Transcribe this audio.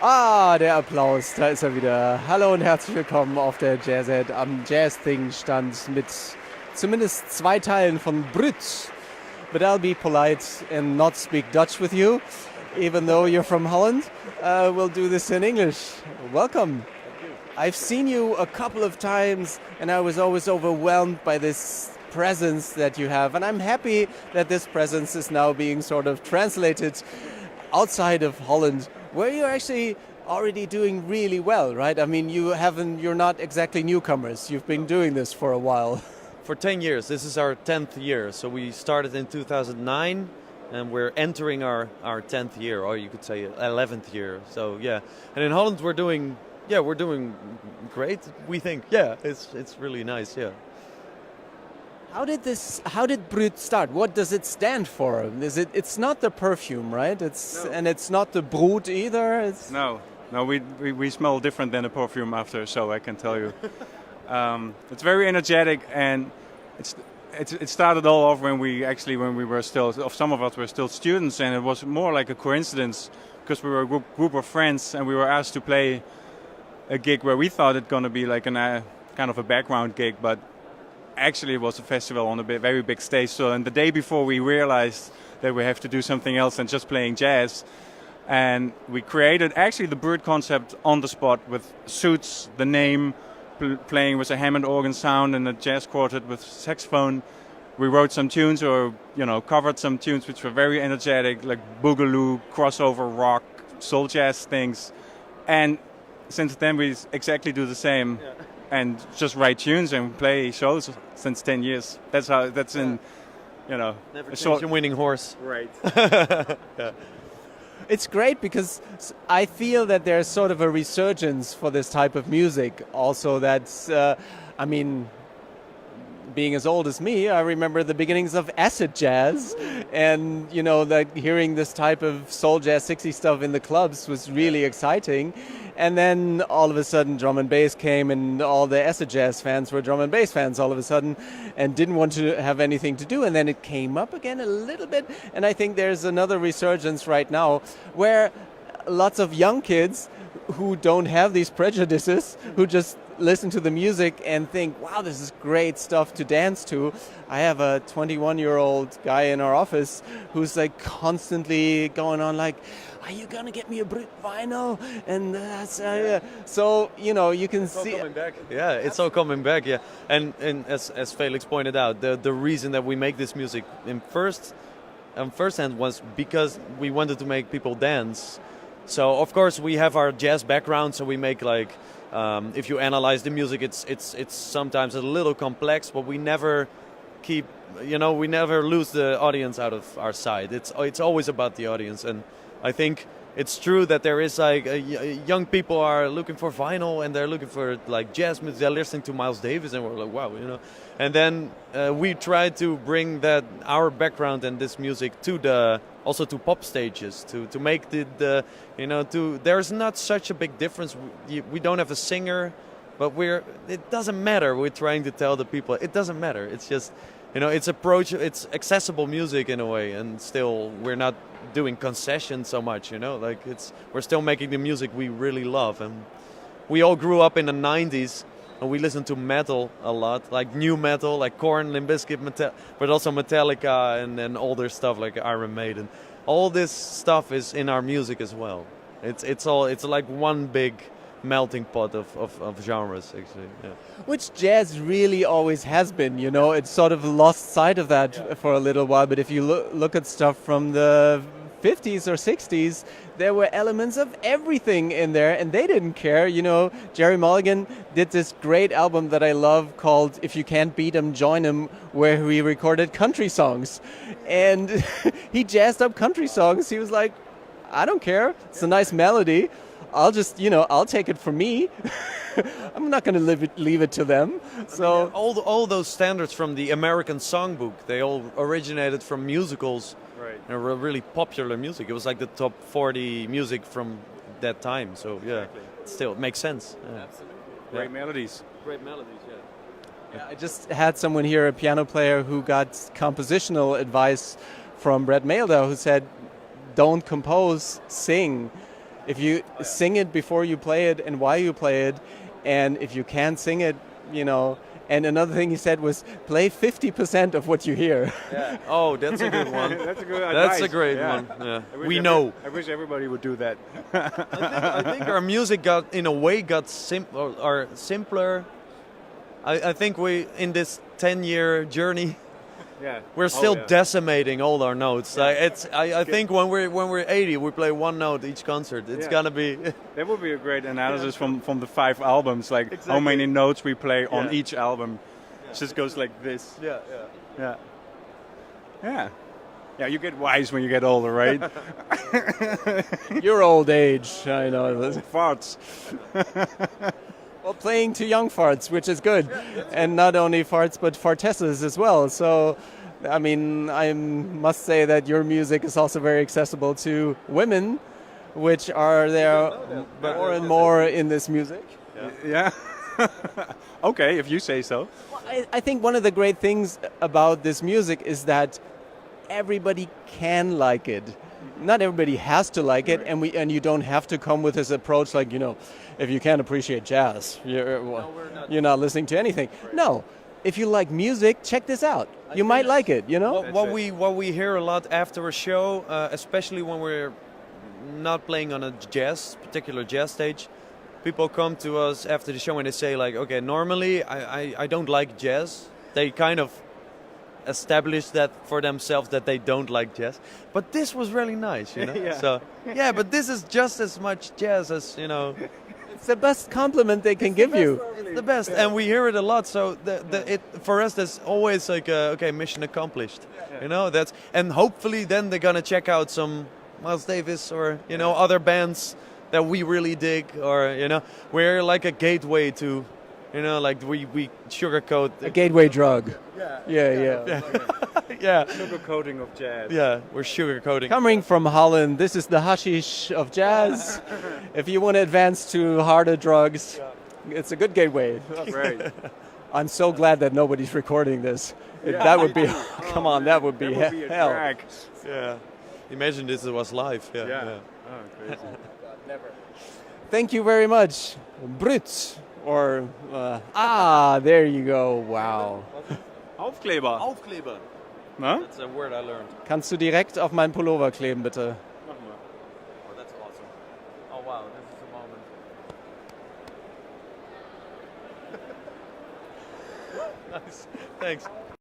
Ah, der Applaus, da ist er wieder. Hallo und herzlich willkommen auf der Jazzahead am Jazz-Thing-Stand mit zumindest 2 Teilen von Bruut. But I'll be polite and not speak Dutch with you, even though you're from Holland. We'll do this in English. Welcome. I've seen you a couple of times and I was always overwhelmed by this presence that you have. And I'm happy that this presence is now being sort of translated outside of Holland, where you're actually already doing really well, right? I mean, you're not exactly newcomers. You've been doing this for a while. For 10 years. This is our 10th year. So we started in 2009 and we're entering our 10th year, or you could say 11th year. So yeah. And in Holland we're doing great, we think. Yeah, it's really nice, yeah. How did Bruut start? What does it stand for? It's not the perfume, right? No. And it's not the Bruut either. No, we smell different than a perfume after a show, I can tell you. It's very energetic, and it started all off when we were still, some of us were still students, and it was more like a coincidence because we were a group of friends and we were asked to play a gig where we thought it going to be like a kind of a background gig, but actually it was a festival on a very big stage. So, and the day before we realized that we have to do something else than just playing jazz. And we created actually the Bruut concept on the spot with suits, the name, playing with a Hammond organ sound and a jazz quartet with saxophone. We wrote some tunes or, covered some tunes which were very energetic, like boogaloo, crossover rock, soul jazz things. And since then we exactly do the same. Yeah. And just write tunes and play shows since 10 years. Never change a winning horse. Right. Yeah. It's great because I feel that there's sort of a resurgence for this type of music. Also, that's, being as old as me, I remember the beginnings of acid jazz, and hearing this type of soul jazz 60s stuff in the clubs was really exciting. And then all of a sudden drum and bass came, and all the acid jazz fans were drum and bass fans all of a sudden and didn't want to have anything to do. And then it came up again a little bit, and I think there's another resurgence right now where lots of young kids who don't have these prejudices, who just listen to the music and think, wow, this is great stuff to dance to. I have a 21-year-old guy in our office who's like constantly going on like, are you gonna get me a Bruut vinyl? And so you can see coming back. Yeah, it's all coming back. Yeah, and as Felix pointed out, the reason that we make this music in first hand was because we wanted to make people dance. So of course we have our jazz background, so we make like if you analyze the music, it's sometimes a little complex, but we never we never lose the audience out of our side. It's always about the audience, and I think it's true that there is like young people are looking for vinyl and they're looking for like jazz music. They're listening to Miles Davis and we're like, wow, And then we try to bring that our background and this music also to pop stages to make there's not such a big difference. We don't have a singer, but it doesn't matter. We're trying to tell the people it doesn't matter. It's just it's accessible music in a way, and still we're not doing concessions so much, we're still making the music we really love. And we all grew up in the 90s and we listened to metal a lot, like new metal, like Korn, Limp Bizkit, but also Metallica and older stuff like Iron Maiden. All this stuff is in our music as well. It's like one big melting pot of genres, actually. Yeah. Which jazz really always has been, It's sort of lost sight of that for a little while. But if you look at stuff from the 50s or 60s, there were elements of everything in there, and they didn't care. Jerry Mulligan did this great album that I love called If You Can't Beat 'Em, Join 'Em, where he recorded country songs. And he jazzed up country songs. He was like, I don't care. It's a nice melody. I'll just, I'll take it for me. I'm not going to leave it to them. So all those standards from the American songbook, they all originated from musicals. Right. And were really popular music. It was like the top 40 music from that time. So yeah, exactly. Still it makes sense. Yeah. Absolutely. Great melodies. Great melodies. Yeah. I just had someone here, a piano player, who got compositional advice from Brett Mailder, who said, "Don't compose, sing." If you sing it before you play it and while you play it, and if you can't sing it, you know. And another thing he said was play 50% of what you hear. Yeah. Oh, that's a good one. That's a good That's advice. a great Yeah. one. Yeah. I wish We know. I wish everybody would do that. I think our music got, in a way, got simpler. I think we, in this 10-year journey, Yeah. we're still yeah. decimating all our notes. I think when we're 80, we play one note each concert. It's Yeah. gonna be. That would be a great analysis from the 5 albums, like how Exactly. many notes we play on Yeah. each album. It just goes like this. Yeah. Yeah. Yeah. Yeah, you get wise when you get older, right? Your old age, I know. Farts. Well, playing to young farts, which is good. And not only farts, but fartesses as well. So, I mean, I must say that your music is also very accessible to women, which are there more and more in this music. Yeah. Okay, if you say so. I think one of the great things about this music is that everybody can like it. Not everybody has to like it, and you don't have to come with this approach like, you know, if you can't appreciate jazz, you're not listening to anything. No, if you like music, check this out. You might like it, you know? What we hear a lot after a show, especially when we're not playing on a particular jazz stage, people come to us after the show and they say like, okay, normally I don't like jazz. They kind of establish that for themselves that they don't like jazz. But this was really nice, you know? Yeah. So, yeah, but this is just as much jazz as, you know... It's the best compliment they can give you. It's the best, and we hear it a lot. So for us, that's always like okay, mission accomplished. You know, and hopefully then they're gonna check out some Miles Davis or other bands that we really dig, or we're like a gateway to, like we sugarcoat A gateway drug. Yeah. Yeah. Sugarcoating of jazz. Yeah, we're sugarcoating. Coming from Holland, this is the hashish of jazz. If you want to advance to harder drugs, it's a good gateway. Great. I'm so glad that nobody's recording this. That would be, come on, that would be That would be a hell. drag. Yeah. Imagine this was live. Yeah. Yeah. Oh, crazy. Thank you very much. Bruut. Or, there you go. Wow. Aufkleber. Aufkleber. No? That's a word I learned. Kannst du direkt auf meinen Pullover kleben, bitte? Oh, that's awesome. Oh, wow. This is a moment. Nice. Thanks.